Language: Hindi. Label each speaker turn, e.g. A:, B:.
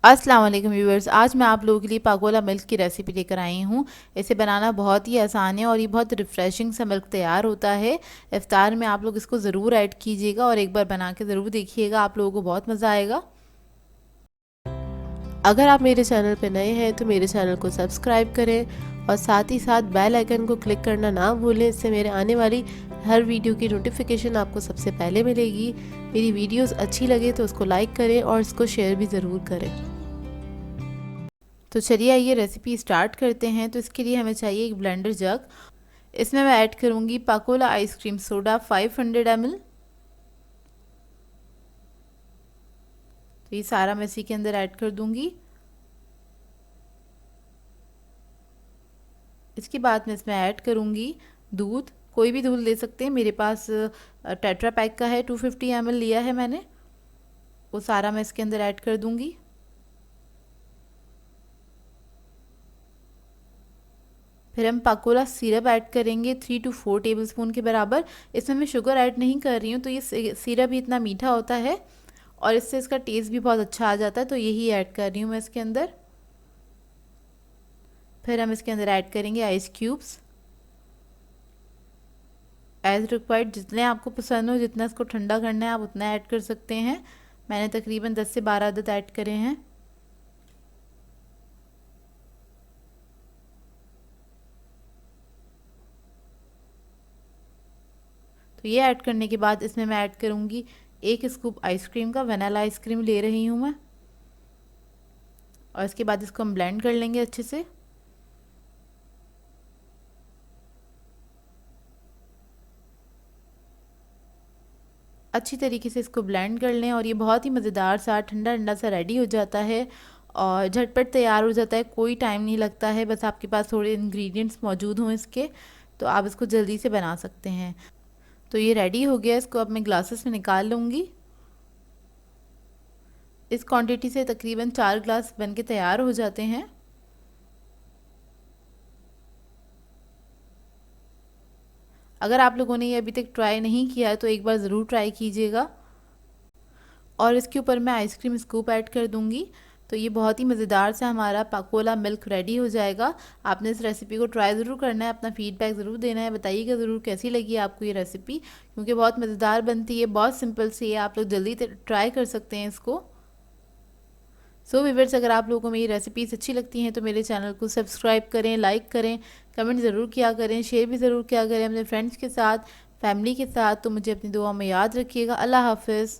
A: अस्सलाम वालेकुम व्यूअर्स, आज मैं आप लोगों के लिए पागोला मिल्क की रेसिपी लेकर आई हूँ। इसे बनाना बहुत ही आसान है और ये बहुत रिफ़्रेशिंग सा मिल्क तैयार होता है। इफ्तार में आप लोग इसको ज़रूर ऐड कीजिएगा और एक बार बना के ज़रूर देखिएगा, आप लोगों को बहुत मज़ा आएगा।
B: अगर आप मेरे चैनल पर नए हैं तो मेरे चैनल को सब्सक्राइब करें और साथ ही साथ बेल आइकन को क्लिक करना ना भूलें। इससे मेरे आने वाली हर वीडियो की नोटिफिकेशन आपको सबसे पहले मिलेगी। मेरी वीडियोस अच्छी लगे तो उसको लाइक करें और इसको शेयर भी ज़रूर करें।
A: तो चलिए आइए रेसिपी स्टार्ट करते हैं। तो इसके लिए हमें चाहिए एक ब्लेंडर जग। इसमें मैं ऐड करूँगी पाकोला आइसक्रीम सोडा 500 ml। तो ये सारा मैं इसी के अंदर ऐड कर दूँगी। इसके बाद मैं इसमें ऐड करूँगी दूध। कोई भी दूध ले सकते हैं, मेरे पास टेट्रा पैक का है, 250 ml लिया है मैंने। वो सारा मैं इसके अंदर ऐड कर दूँगी। फिर हम पाकोला सिरप ऐड करेंगे 3 to 4 टेबलस्पून के बराबर। इसमें मैं शुगर ऐड नहीं कर रही हूँ, तो ये सिरप ही इतना मीठा होता है और इससे इसका टेस्ट भी बहुत अच्छा आ जाता है, तो यही ऐड कर रही हूँ मैं इसके अंदर। फिर हम इसके अंदर ऐड करेंगे आइस क्यूब्स एज रिक्वायर्ड। जितने आपको पसंद हो, जितना इसको ठंडा करना है आप उतना ऐड कर सकते हैं। मैंने तकरीबन 10 से 12 अदद ऐड करे हैं। तो ये ऐड करने के बाद इसमें मैं ऐड करूँगी 1 स्कूप आइसक्रीम का, वनीला आइसक्रीम ले रही हूँ मैं। और इसके बाद इसको हम ब्लेंड कर लेंगे अच्छे से। अच्छी तरीके से इसको ब्लेंड कर लें और ये बहुत ही मज़ेदार सा ठंडा ठंडा सा रेडी हो जाता है और झटपट तैयार हो जाता है। कोई टाइम नहीं लगता है, बस आपके पास थोड़े इंग्रेडिएंट्स मौजूद हों इसके, तो आप इसको जल्दी से बना सकते हैं। तो ये रेडी हो गया, इसको अब मैं ग्लासेस में निकाल लूँगी। इस क्वांटिटी से तकरीबन 4 ग्लास बन के तैयार हो जाते हैं। अगर आप लोगों ने ये अभी तक ट्राई नहीं किया है तो एक बार ज़रूर ट्राई कीजिएगा। और इसके ऊपर मैं आइसक्रीम स्कूप ऐड कर दूंगी। तो ये बहुत ही मज़ेदार सा हमारा पाकोला मिल्क रेडी हो जाएगा। आपने इस रेसिपी को ट्राई ज़रूर करना है, अपना फीडबैक ज़रूर देना है, बताइएगा ज़रूर कैसी लगी आपको ये रेसिपी, क्योंकि बहुत मज़ेदार बनती है, बहुत सिंपल सी है, आप लोग जल्दी ट्राई कर सकते हैं इसको। सो व्यूअर्स, अगर आप लोगों को मेरी रेसिपीज़ अच्छी लगती हैं तो मेरे चैनल को सब्सक्राइब करें, लाइक करें, कमेंट ज़रूर किया करें, शेयर भी ज़रूर किया करें अपने फ्रेंड्स के साथ, फैमिली के साथ। तो मुझे अपनी दुआ में याद रखिएगा। अल्लाह हाफ़िज़।